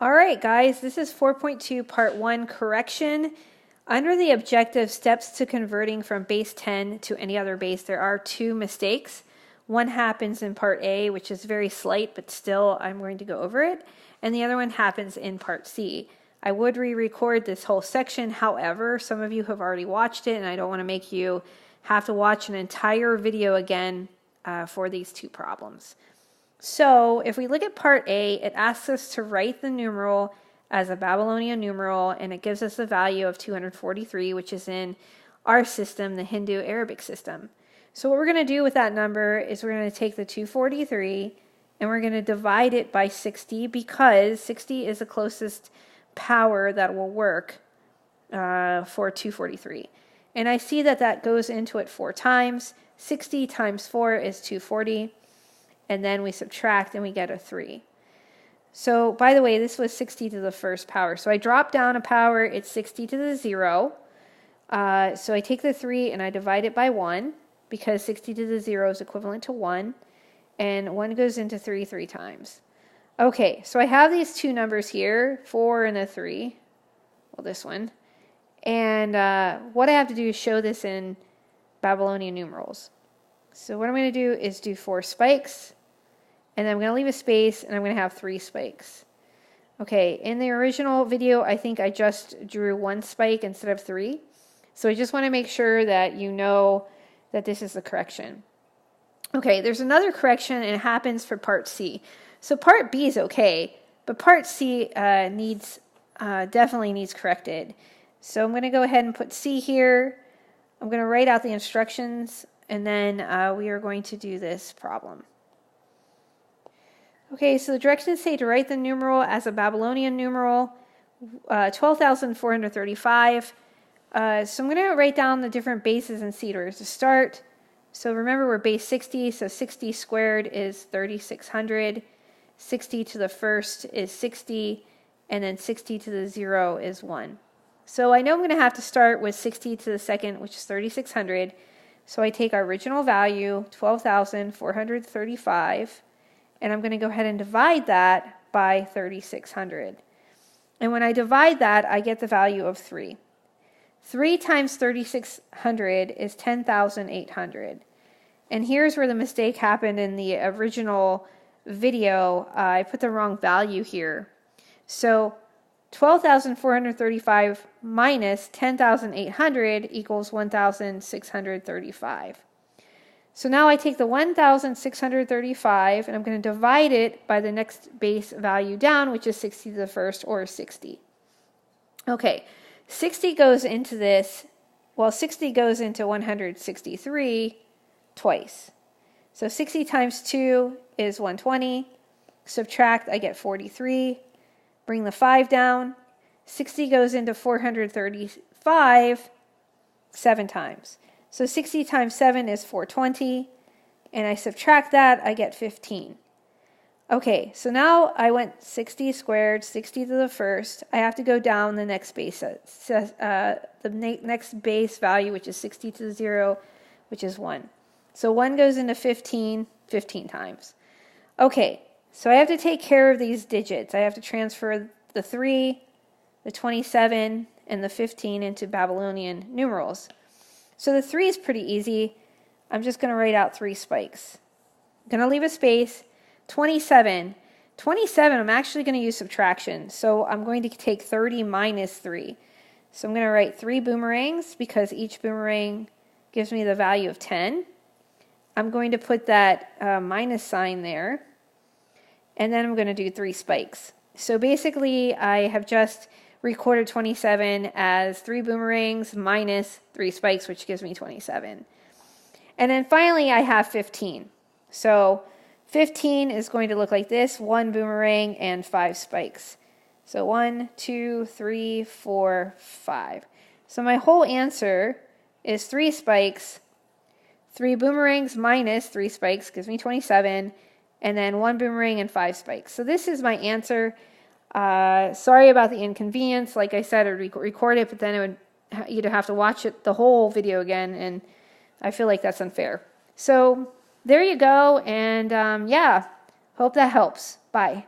All right, guys, this is 4.2 part 1 correction. Under the objective steps to converting from base 10 to any other base, there are two mistakes. One happens in part A, which is very slight, but still I'm going to go over it. And the other one happens in part C. I would re-record this whole section. However, some of you have already watched it, and I don't want to make you have to watch an entire video again for these two problems. So if we look at part A, it asks us to write the numeral as a Babylonian numeral, and it gives us the value of 243, which is in our system, the Hindu Arabic system. So what we're going to do with that number is we're going to take the 243 and we're going to divide it by 60, because 60 is the closest power that will work for 243. And I see that that goes into it 4 times. 60 times 4 is 240. And then we subtract and we get a 3. So, by the way, this was 60 to the first power. So I drop down a power, it's 60 to the 0. So I take the 3 and I divide it by 1, because 60 to the 0 is equivalent to 1. And 1 goes into 3 times. Okay, so I have these two numbers here, 4 and a 3. Well, this one. And what I have to do is show this in Babylonian numerals. So what I'm going to do is do 4 spikes. And then I'm going to leave a space, and I'm going to have 3 spikes. Okay, in the original video, I think I just drew 1 spike instead of 3. So I just want to make sure that you know that this is the correction. Okay, there's another correction, and it happens for part C. So part B is okay, but part C definitely needs corrected. So I'm going to go ahead and put C here. I'm going to write out the instructions, and then we are going to do this problem. Okay, so the directions say to write the numeral as a Babylonian numeral, 12,435. So I'm going to write down the different bases and seeders to start. So remember, we're base 60, so 60 squared is 3,600. 60 to the first is 60, and then 60 to the 0 is 1. So I know I'm going to have to start with 60 to the second, which is 3,600. So I take our original value, 12,435, and I'm going to go ahead and divide that by 3,600. And when I divide that, I get the value of 3. 3 times 3,600 is 10,800. And here's where the mistake happened in the original video. I put the wrong value here. So 12,435 minus 10,800 equals 1,635. So now I take the 1,635 and I'm going to divide it by the next base value down, which is 60 to the first, or 60. Okay, 60 goes into this. Well, 60 goes into 163 twice. So 60 times 2 is 120. Subtract, I get 43. Bring the 5 down. 60 goes into 435 7 times. So 60 times 7 is 420. And I subtract that, I get 15. Okay, so now I went 60 squared, 60 to the first. I have to go down the next base, next base value, which is 60 to the 0, which is 1. So 1 goes into 15 times. Okay, so I have to take care of these digits. I have to transfer the 3, the 27, and the 15 into Babylonian numerals. So the 3 is pretty easy. I'm just going to write out 3 spikes. I'm going to leave a space. 27, I'm actually going to use subtraction. So I'm going to take 30 minus 3. So I'm going to write 3 boomerangs, because each boomerang gives me the value of 10. I'm going to put that minus sign there. And then I'm going to do 3 spikes. So basically, I have just recorded 27 as 3 boomerangs minus 3 spikes, which gives me 27. And then finally, I have 15. So 15 is going to look like this: 1 boomerang and 5 spikes. So 1, 2, 3, 4, 5. So my whole answer is 3 spikes, 3 boomerangs minus 3 spikes gives me 27, and then 1 boomerang and 5 spikes. So this is my answer. Sorry about the inconvenience. Like I said, I'd record it, but then you'd have to watch it, the whole video again, and I feel like that's unfair. So there you go, and yeah, hope that helps. Bye.